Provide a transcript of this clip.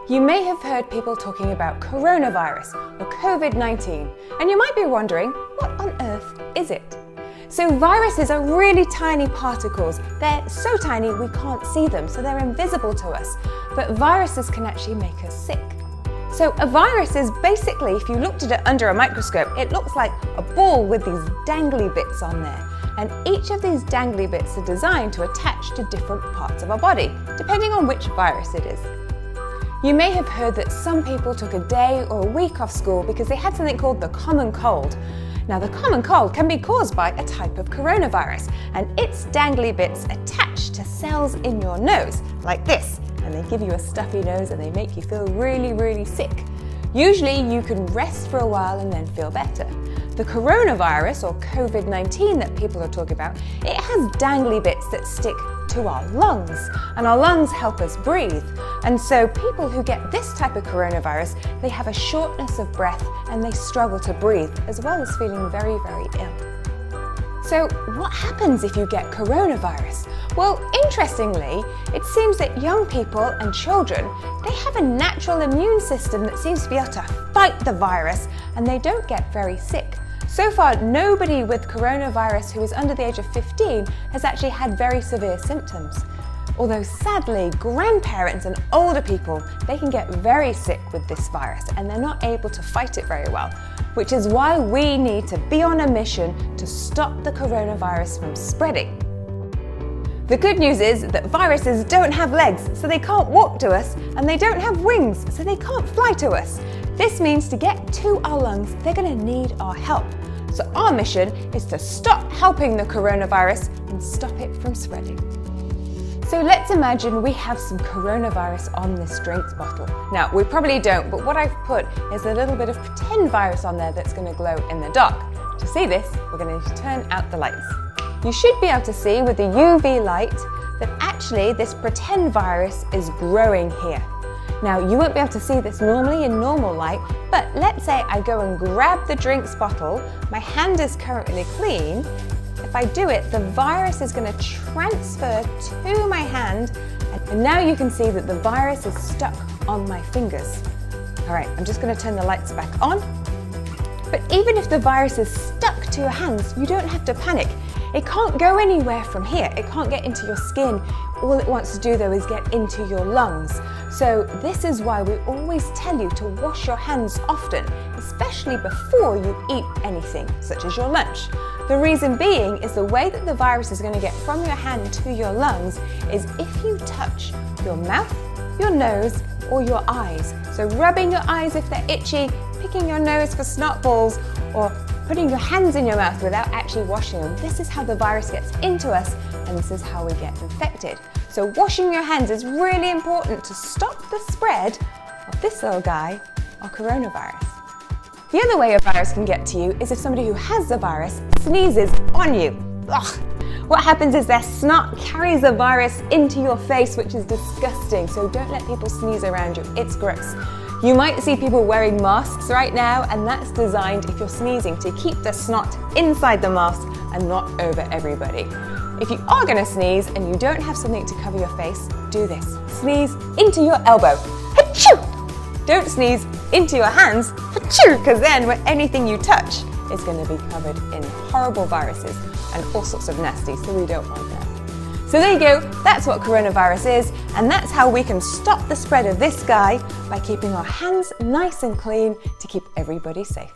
You may have heard people talking about coronavirus or COVID-19, and you might be wondering, what on earth is it? So viruses are really tiny particles. They're so tiny we can't see them, so they're invisible to us. But viruses can actually make us sick. So a virus is basically, if you looked at it under a microscope, it looks like a ball with these dangly bits on there. And each of these dangly bits are designed to attach to different parts of our body, depending on which virus it is. You may have heard that some people took a day or a week off school because they had something called the common cold. Now, the common cold can be caused by a type of coronavirus, and its dangly bits attach to cells in your nose, like this, and they give you a stuffy nose and they make you feel really, really sick. Usually you can rest for a while and then feel better. The coronavirus, or COVID-19 that people are talking about, it has dangly bits that stick to our lungs, and our lungs help us breathe. And so people who get this type of coronavirus, they have a shortness of breath and they struggle to breathe, as well as feeling very, very ill. So what happens if you get coronavirus? Well, interestingly, it seems that young people and children, they have a natural immune system that seems to be able to fight the virus, and they don't get very sick. So far, nobody with coronavirus who is under the age of 15 has actually had very severe symptoms. Although sadly, grandparents and older people, they can get very sick with this virus and they're not able to fight it very well, which is why we need to be on a mission to stop the coronavirus from spreading. The good news is that viruses don't have legs, so they can't walk to us, and they don't have wings, so they can't fly to us. This means to get to our lungs, they're going to need our help. So our mission is to stop helping the coronavirus and stop it from spreading. So let's imagine we have some coronavirus on this drinks bottle. Now, we probably don't, but what I've put is a little bit of pretend virus on there that's going to glow in the dark. To see this, we're going to turn out the lights. You should be able to see with the UV light that actually this pretend virus is growing here. Now, you won't be able to see this normally in normal light, but let's say I go and grab the drinks bottle, my hand is currently clean. If I do it, the virus is going to transfer to my hand, and now you can see that the virus is stuck on my fingers. All right, I'm just going to turn the lights back on. But even if the virus is stuck to your hands, you don't have to panic. It can't go anywhere from here. It can't get into your skin. All it wants to do though is get into your lungs. So this is why we always tell you to wash your hands often, especially before you eat anything, such as your lunch. The reason being is the way that the virus is going to get from your hand to your lungs is if you touch your mouth, your nose, or your eyes. So rubbing your eyes if they're itchy, picking your nose for snot balls, or putting your hands in your mouth without actually washing them. This is how the virus gets into us, and this is how we get infected. So washing your hands is really important to stop the spread of this little guy, or coronavirus. The other way a virus can get to you is if somebody who has the virus sneezes on you. Ugh. What happens is their snot carries the virus into your face, which is disgusting. So don't let people sneeze around you. It's gross. You might see people wearing masks right now, and that's designed, if you're sneezing, to keep the snot inside the mask and not over everybody. If you are going to sneeze and you don't have something to cover your face, do this. Sneeze into your elbow. Achoo! Don't sneeze into your hands, because then anything you touch is going to be covered in horrible viruses and all sorts of nasty, so we don't want that. So there you go, that's what coronavirus is, and that's how we can stop the spread of this guy by keeping our hands nice and clean to keep everybody safe.